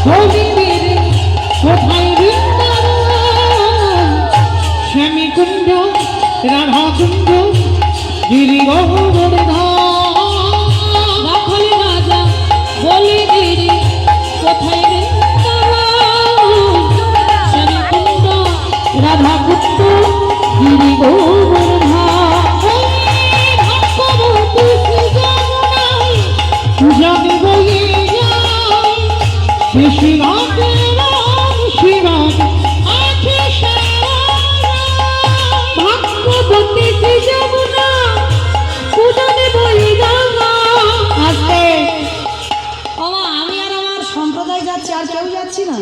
গোবিন্দের কোথায় বৃন্দাবন শ্যামী কুণ্ড রাধা কুণ্ড গিরি গোবর্ধন রাজা বলি গিরি কোথায় বৃন্দাবন শ্যামী কুণ্ড রাধা কুণ্ড গিরি গোবর্ধন জানি বয়ে যায় শিবাকে শিবাকে আছে ভাগ্যবতী কি যমুনা উদানে বয়ে যাওয়া আস্তে বাবা আমি আর আমার সম্প্রদায় যাচ্ছি আর কেউ যাচ্ছি না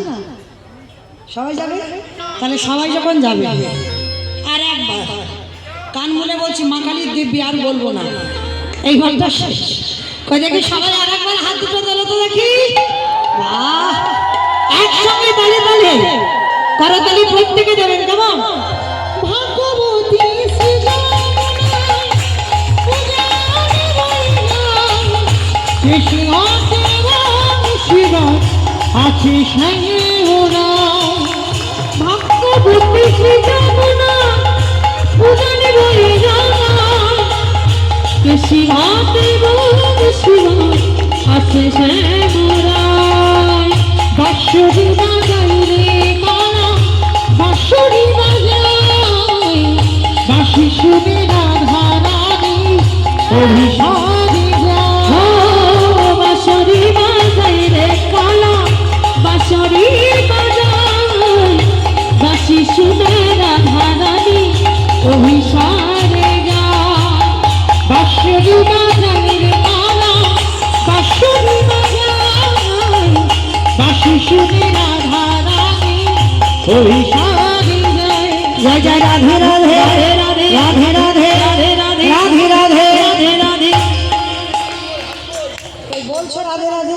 সবাই যাবে তাহলে সবাই যখন যাবে আর একবার কান মুলে বলছি মা কালীর দিব্যি আর বলবো না এই ঘন্টা শেষ কই দেখি সবাই আর একবার হাত দুটো তোলো তো দেখি বাহ একসঙ্গে তালে তালে করতালি প্রত্যেকে দেবেন কেমন ভাগ্যবতী শ্রী যমুনায় উদানে বয়ে যায় শিবাকে শিবা আছে ওরা ভাগ্যবতী শ্রী যমুনা উদানে বয়ে যায় শিবাকে শিবা আছে শ্যামরায় বাঁশরি বাজাই রে কালা বাঁশরি বাজাই বাঁশি শুনে রাধা রানী অভিসারী যায় বাঁশরি বাজাই রে কালা বাঁশরি বাজাই বাঁশি শুনে রাধা রানী অভিসারে যায় বাঁশরি বাজাই রে কালা বাঁশরি বাজাই বাঁশি শুনে রাধা রানী অভিসারে যায় জয় জয় রাধে রাধে রাধে রাধে রাধে রাধে রাধে রাধে রাধে রাধে বলছো রাধে রাধে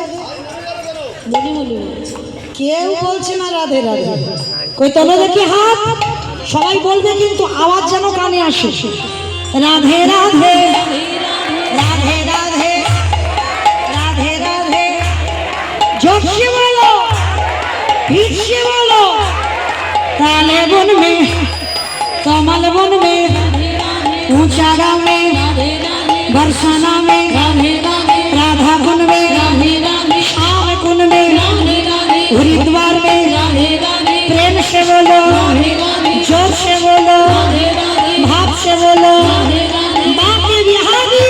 বলি বলি কেউ বলছে না রাধে রাধে কই তোলো দেখি হাত সবাই বলবে কিন্তু আওয়াজ যেন কানে আসে রাধে রাধে রাধে রাধে রাধে রাধে জোরসে বলো फिर बोलो ताले बन में कमल बन में ऊंचारा में बरसाना में राधा कुन में श्याम कुन में हरिद्वार में प्रेम से बोलो जोर से बोलो भाव से बोलो बाकी बिहारी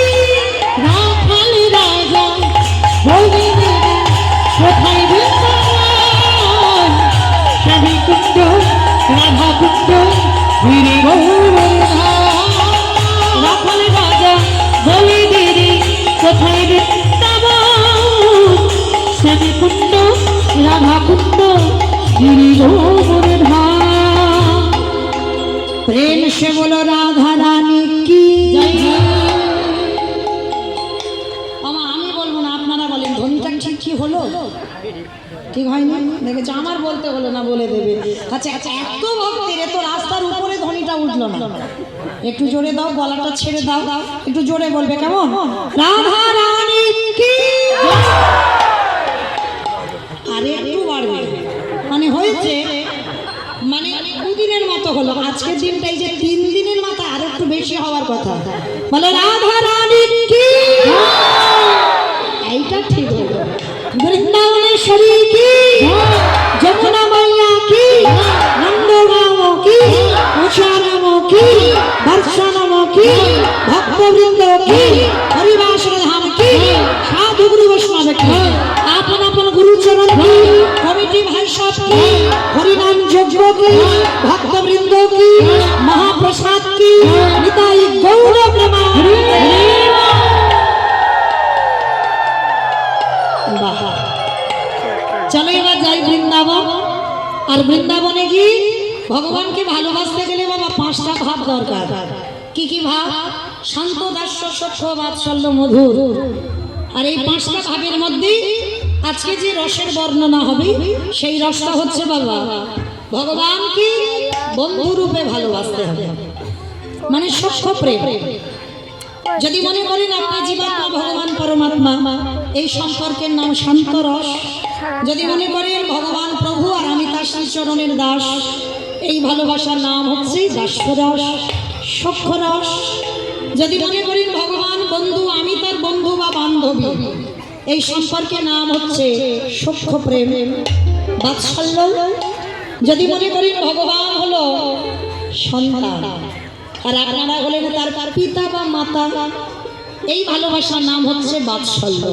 রাখাল রাজা গোবিন্দ কোথায় বৃন্দাবন শ্যামী কুণ্ড রাধা কুণ্ড গিরি গোবর্ধন রাখাল রাজা গোবিন্দ কোথায় বৃন্দাবন শ্যামী কুণ্ড রাধা কুণ্ড গিরি গোবর্ধন प्रेम से बोलो राधा रानी की আমি বলবো না আপনারা বলেন ধ্বনিটা ঠিক কি হলো ঠিক হয়নি দেখেছো আমার বলতে হলো না বলে দেবে আচ্ছা আচ্ছা এত ভক্তের এত রাস্তার উপরে ধ্বনিটা উঠলো না একটু জোরে দাও গলাটা ছেড়ে দাও একটু জোরে বলবে কেমন রাধা রানী কি আরে একটু বাড়বে মানে হয়েছে মানে দুদিনের মতো হলো আজকের দিনটা এই যে 3 দিনের মাথা আর একটু বেশি হওয়ার কথা বলো রাধা রানী কি এইটা ঠিক হলো বৃন্দাবনেশ্বরী কি যমুনা মাইয়া কি নন্দগাঁও কি উষারাম কি বর্ষারাম কি ভক্তবৃন্দ কি হরিবাসর ধাম কি সাধু গুরু বৈষ্ণব কি আপন আপন গুরুচরণ কি কমিটি ভাই সব কি হরিনাম যজ্ঞ কি ভক্তবৃন্দ কি মহাপ্রসাদ কি নিতাই গৌর প্রেমানন্দে চলো এবার যাই বৃন্দাবন আর বৃন্দাবনে গিয়ে ভগবানকে ভালোবাসতে গেলে বাবা 5টা ভাব দরকার কি কি ভাব শান্ত দাস্য সখ্য বাৎসল্য মধুর আর এই 5টা ভাবের মধ্যে আজকে যে রসের বর্ণনা হবে সেই রসটা হচ্ছে বাবা ভগবানকে বন্ধু রূপে ভালোবাসতে হবে মানে সখ্য প্রেম যদি মনে করেন আপনি জীবাত্মা ভগবান পরমাত্মা এই সম্পর্কের নাম শান্ত রস যদি মনে করেন ভগবান প্রভু আর আমি তার শ্রীচরণের দাস, এই ভালোবাসার নাম হচ্ছে দাস্যরস, সখ্যরস। যদি মনে করেন ভগবান বন্ধু, আমি তার বন্ধু বা বান্ধবী, এই সম্পর্কের নাম হচ্ছে সখ্য প্রেম, বাৎসল্য। যদি মনে করেন ভগবান হলো সন্তান আর আপনারা হলেন তার পিতা বা মাতা, এই ভালোবাসার নাম হচ্ছে বাৎসল্য।